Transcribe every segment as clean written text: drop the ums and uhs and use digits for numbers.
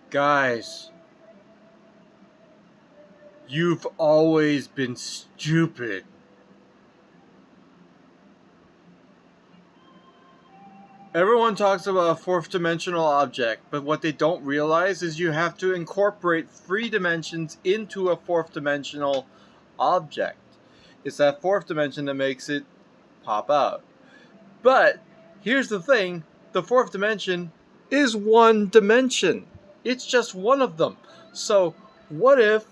Guys, you've always been stupid. Everyone talks about a fourth dimensional object, but what they don't realize is you have to incorporate three dimensions into a fourth dimensional object. It's that fourth dimension that makes it pop out. But here's the thing, the fourth dimension is one dimension. It's just one of them. So what if,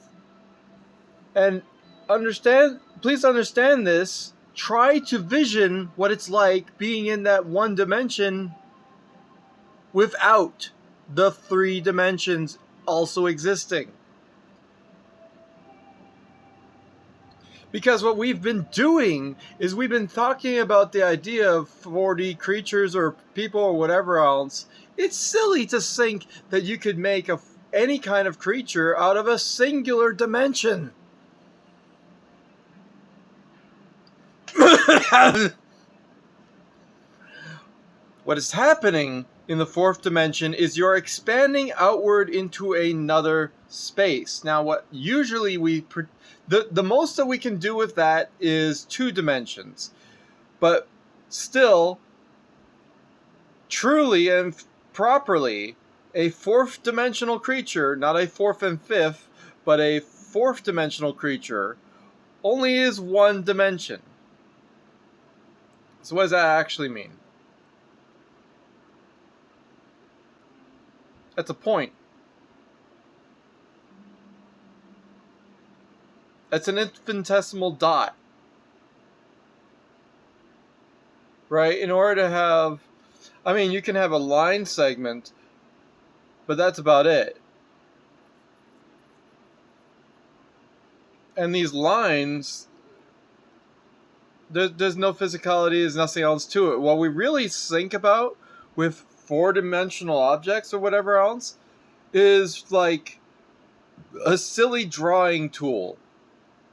and please understand this, try to vision what it's like being in that one dimension without the three dimensions also existing. Because what we've been doing is we've been talking about the idea of 4D creatures or people or whatever else. It's silly to think that you could make any kind of creature out of a singular dimension. What is happening in the fourth dimension is you're expanding outward into another space. Now, what usually the most that we can do with that is 2 dimensions. But still, truly and properly, a fourth dimensional creature, not a fourth and fifth, but a fourth dimensional creature, only is one dimension. So what does that actually mean? That's a point. That's an infinitesimal dot. Right? In order to have, I mean, you can have a line segment, but that's about it. And these lines, there's no physicality, there's nothing else to it. What we really think about with four-dimensional objects or whatever else is like a silly drawing tool,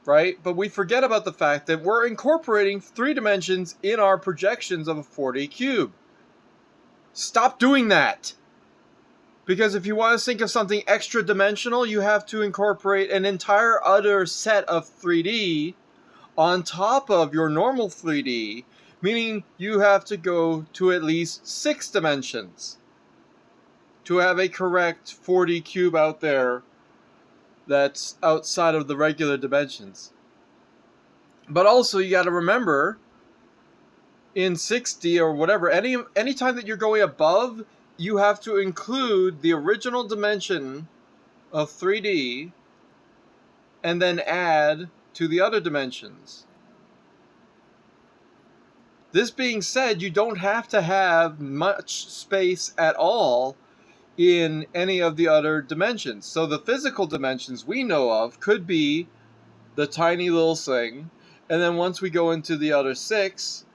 right? But we forget about the fact that we're incorporating 3 dimensions in our projections of a 4D cube. Stop doing that! Because if you want to think of something extra dimensional, you have to incorporate an entire other set of 3D on top of your normal 3D, meaning you have to go to at least 6 dimensions to have a correct 4D cube out there that's outside of the regular dimensions. But also you got to remember, in 6D or whatever, any time that you're going above, you have to include the original dimension of 3D and then add to the other dimensions. This being said, you don't have to have much space at all in any of the other dimensions. So the physical dimensions we know of could be the tiny little thing, and then once we go into the other 6,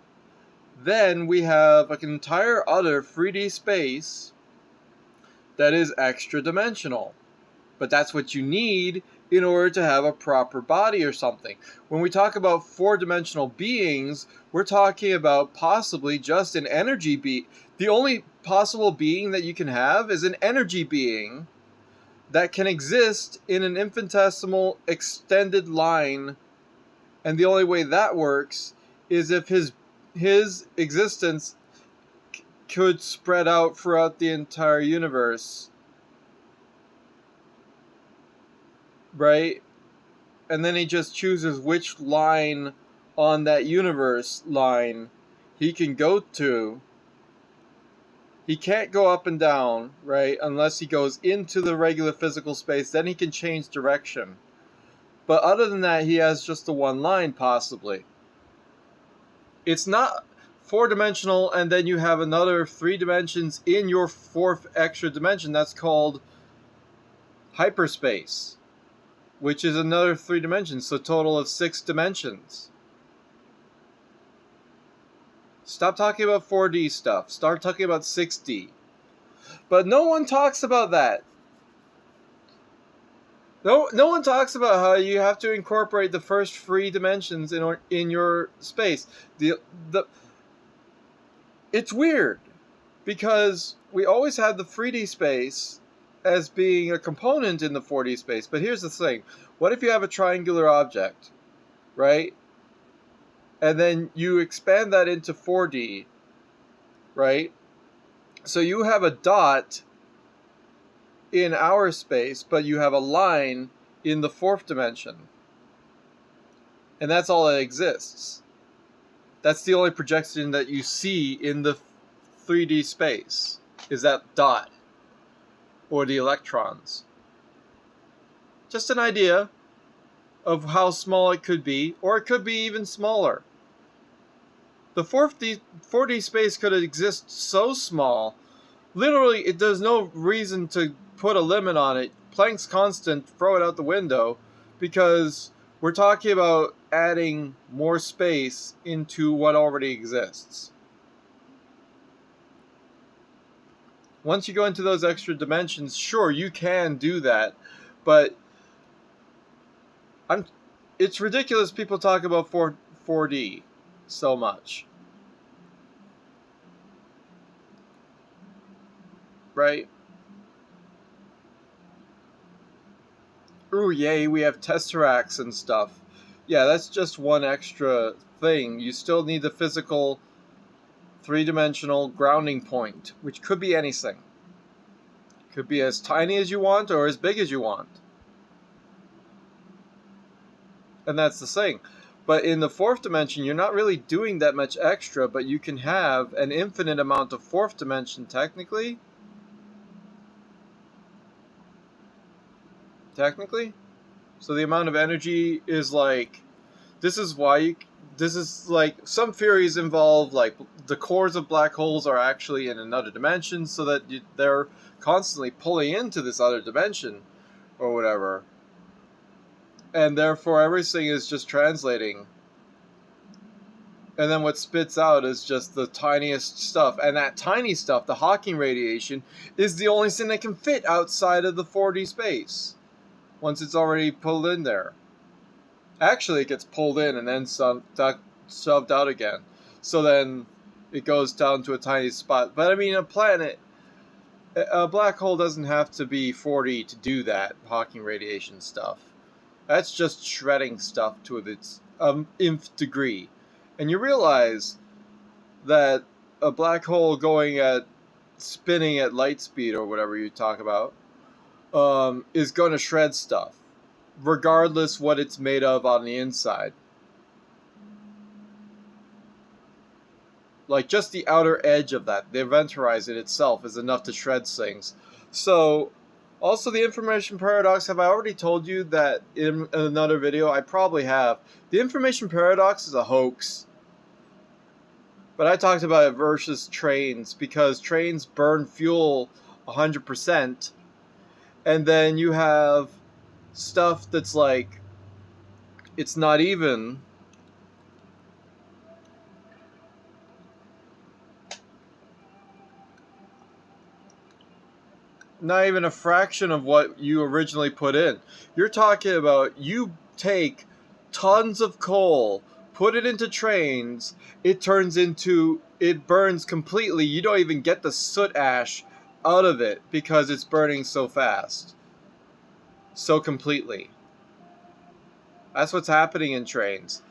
then we have an entire other 3D space that is extra dimensional. But that's what you need in order to have a proper body or something. When we talk about 4-dimensional beings, we're talking about possibly just an energy being. The only possible being that you can have is an energy being that can exist in an infinitesimal extended line. And the only way that works is if his existence could spread out throughout the entire universe. Right? And then he just chooses which line on that universe line he can go to. He can't go up and down, right? Unless he goes into the regular physical space, then he can change direction. But other than that, he has just the one line, possibly. It's not 4-dimensional, and then you have another 3 dimensions in your 4th extra dimension. That's called hyperspace, which is another 3 dimensions, so a total of 6 dimensions. Stop talking about 4D stuff. Start talking about 6D. But no one talks about that. No one talks about how you have to incorporate the first 3 dimensions in your space. It's weird, because we always had the 3D space, as being a component in the 4D space. But here's the thing. What if you have a triangular object, right? And then you expand that into 4D, right? So you have a dot in our space, but you have a line in the fourth dimension. And that's all that exists. That's the only projection that you see in the 3D space, is that dot, or the electrons. Just an idea of how small it could be, or it could be even smaller. The 4D space could exist so small, literally there's no reason to put a limit on it. Planck's constant, throw it out the window, because we're talking about adding more space into what already exists. Once you go into those extra dimensions, sure, you can do that, but it's ridiculous people talk about 4D so much. Right? Ooh, yay, we have tesseracts and stuff. Yeah, that's just one extra thing. You still need the physical three-dimensional grounding point, which could be anything. Could be as tiny as you want or as big as you want. And that's the thing. But in the fourth dimension, you're not really doing that much extra, but you can have an infinite amount of fourth dimension, technically. So the amount of energy is like, this is like, some theories involve like the cores of black holes are actually in another dimension, so that they're constantly pulling into this other dimension or whatever, and therefore everything is just translating, and then what spits out is just the tiniest stuff, and that tiny stuff, the Hawking radiation, is the only thing that can fit outside of the 4D space once it's already pulled in there. Actually, it gets pulled in and then shoved out again. So then it goes down to a tiny spot. But I mean, a black hole doesn't have to be 4D to do that Hawking radiation stuff. That's just shredding stuff to its nth degree. And you realize that a black hole spinning at light speed, or whatever you talk about, is going to shred stuff, regardless what it's made of on the inside. Like, just the outer edge of that, the event horizon itself, is enough to shred things. So, also the information paradox, have I already told you that in another video? I probably have. The information paradox is a hoax. But I talked about it versus trains, because trains burn fuel 100%, and then you have stuff that's like, it's not even a fraction of what you originally put in. You're talking about, you take tons of coal, put it into trains, it burns completely. You don't even get the soot ash out of it because it's burning so fast, so completely. That's what's happening in trains.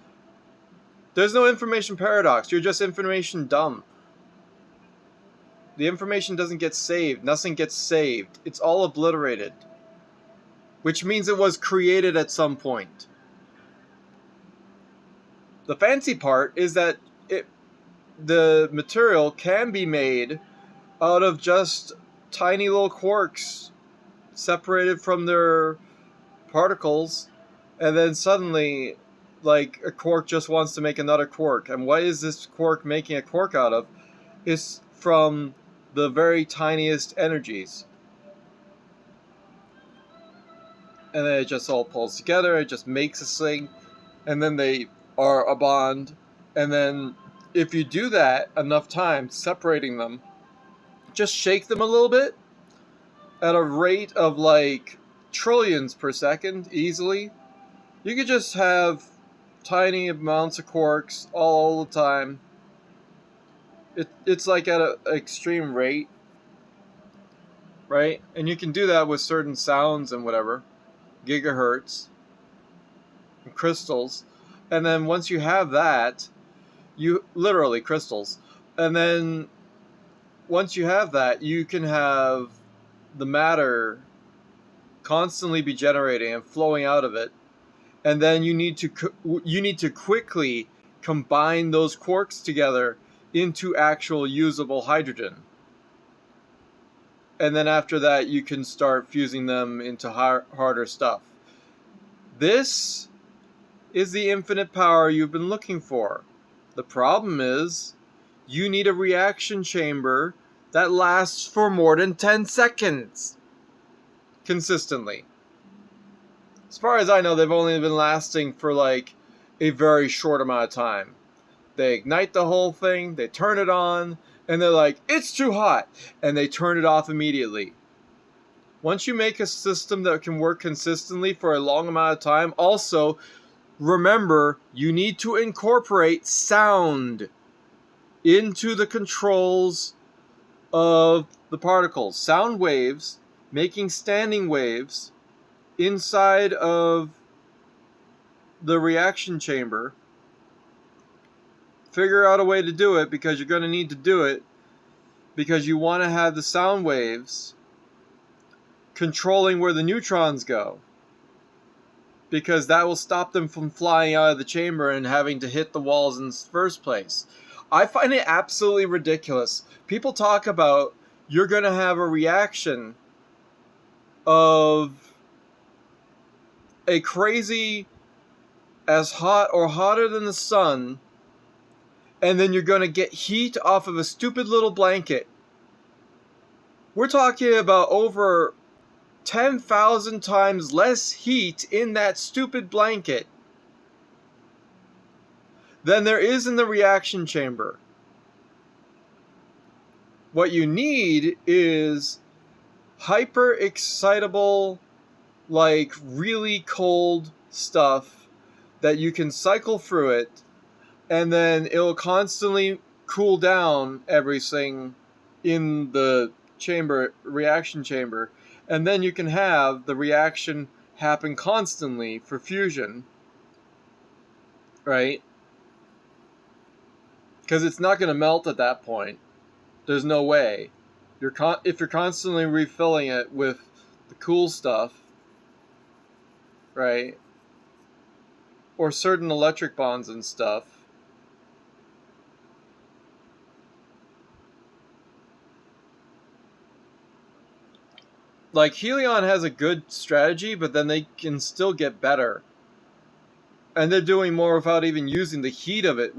There's no information paradox. You're just information dumb. The information doesn't get saved. Nothing gets saved. It's all obliterated. Which means it was created at some point. The fancy part is that the material can be made out of just tiny little quarks separated from their particles, and then suddenly, like, a quark just wants to make another quark. And what is this quark making a quark out of? It's from the very tiniest energies. And then it just all pulls together, it just makes a thing, and then they are a bond. And then if you do that enough times, separating them, just shake them a little bit at a rate of like trillions per second easily, you could just have tiny amounts of quarks all the time. It's like at an extreme rate. right? And you can do that with certain sounds and whatever, gigahertz, and crystals. And then once you have that, you literally crystals. And then once you have that, you can have the matter constantly be generating and flowing out of it. And then you need to quickly combine those quarks together into actual usable hydrogen. And then after that, you can start fusing them into harder stuff. This is the infinite power you've been looking for. The problem is, you need a reaction chamber that lasts for more than 10 seconds consistently. As far as I know, they've only been lasting for like a very short amount of time. They ignite the whole thing, they turn it on, and they're like, it's too hot, and they turn it off immediately. Once you make a system that can work consistently for a long amount of time, also remember you need to incorporate sound into the controls of the particles. Sound waves, making standing waves inside of the reaction chamber. Figure out a way to do it, because you're going to need to do it, because you want to have the sound waves controlling where the neutrons go, because that will stop them from flying out of the chamber and having to hit the walls in the first place. I find it absolutely ridiculous. People talk about you're going to have a reaction of a crazy as hot or hotter than the sun, and then you're going to get heat off of a stupid little blanket. We're talking about over 10,000 times less heat in that stupid blanket than there is in the reaction chamber. What you need is hyper excitable, like really cold stuff that you can cycle through it, and then it'll constantly cool down everything in the chamber, reaction chamber, and then you can have the reaction happen constantly for fusion, right? Because it's not going to melt at that point. There's no way. If you're constantly refilling it with the cool stuff, right? Or certain electric bonds and stuff. Like, Helion has a good strategy, but then they can still get better. And they're doing more without even using the heat of it.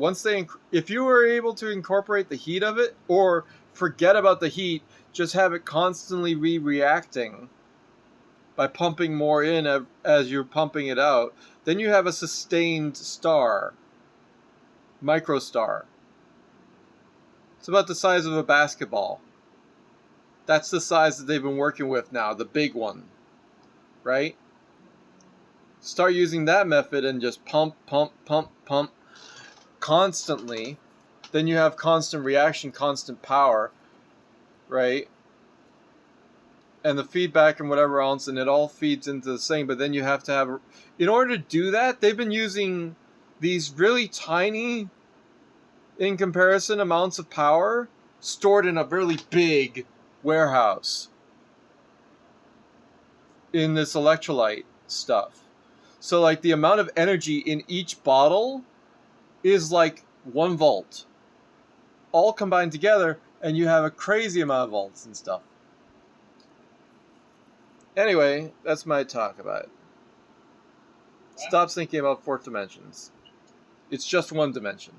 If you were able to incorporate the heat of it, or forget about the heat, just have it constantly reacting by pumping more in as you're pumping it out, then you have a sustained star, microstar. It's about the size of a basketball. That's the size that they've been working with now, the big one, right? Start using that method and just pump constantly. Then you have constant reaction, constant power, right? And the feedback and whatever else, and it all feeds into the same. But then you have to have, in order to do that, they've been using these really tiny, in comparison, amounts of power stored in a really big warehouse in this electrolyte stuff. So like the amount of energy in each bottle is like 1 volt, all combined together, and you have a crazy amount of volts and stuff. Anyway, that's my talk about it. Stop thinking about fourth dimensions. It's just one dimension.